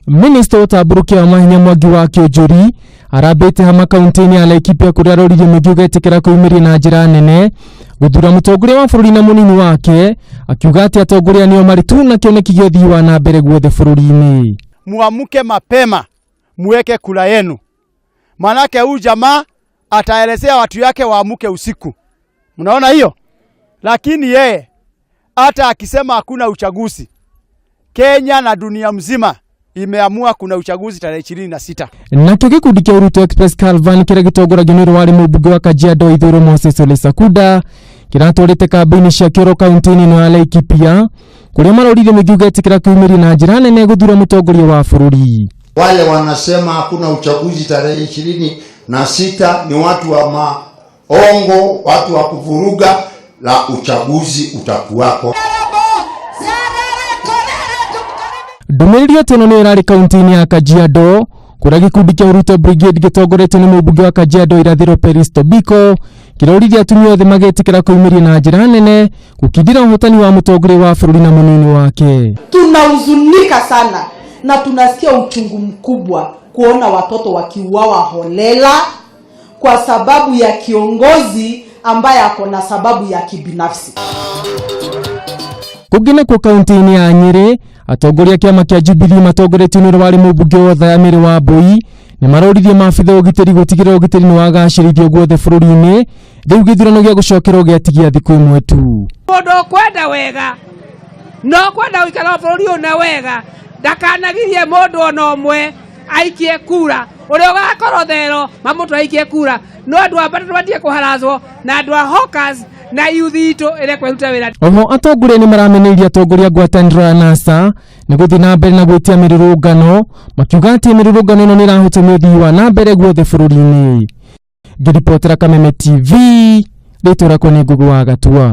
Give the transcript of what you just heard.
Minister utaburukia wa mwanya mwagi wa Kiujuri arabete hama kaunti-ini ya Laikipia kuria roririe mwingi ugetikira kuumiria na njira nene guthura mutongoria wa bururi na munini wake, akiuga ati atongoria nio maritu na kioneki gio thii wa na mbere guothe bururi-ini. Muamuke mapema, muweke kura yenu, manake huyu jamaa ataelezea watu yake waamuke usiku. Mnaona hiyo? Lakini yeye hata akisema hakuna uchaguzi, Kenya na dunia mzima imeamua kuna uchaguzi tarehe 26. Nakyo gikundi kia Uruto Express Calvan kira gitongoragio ni wari mubunge wa Kajiado Ithuro Moses Ole Sakuda kiratwarite kambi-ini cia kioro kaunti-ini no ya Laikipia kuria maroririe mwingi ugetikira kuumiria na njira nene guthura mutongoria wa bururi. Wale wanasema hakuna uchaguzi tarehe 26 ni watu wa maongo, watu wa kuvuruga. La uchaguzi utakuwako. Ndumiriri teno ni irari kaunti-ini ya Kajiado kuria gikundi kia Uruto Brigade gitongoretio ni mubunge wa Kajiado Irathiro Peristo Biko kiroririe atumia othe magetikira kuumiria na njira nene gukindira uhotani wa mutongoria wa bururi na munini wake. Tunahuzunika sana na tunasikia uchungu mkubwa kuona watoto wakiuawa holela kwa sababu ya kiongozi ambaye ako na sababu ya kibinafsi. Kugine kwa kaunti-ini ya Nyeri, atongoria kiama kia Jubilee matongoretio ni wari mubunge wa Thayamiri wa Boi ni maroririe maabitha ugitiri gutigirira ugitiri ni wagacirithio guothe bururi-ini riu githurano gia gucokerwo giatigia thiku imwe tu. Mundu kwenda wega no kwenda uikara bururi una wega ndakanagirie mundu ona umwe aikie kura uria ugakorwo thero mamutu aikie kura no andu abatu batie kuharazwo na andu hawkers na yuthito ire kweruta wira. Oho atongoria ni marameneria atongoria ngwataniro ya NASA ni guthi na mbere na gwitia mirurungano makiuga ati mirurungano ino ni irahutia uthii wa na mbere guothe bururi-ini. Ngiripotera Kameme TV, ritora ko ni Ngugu wa Gatua.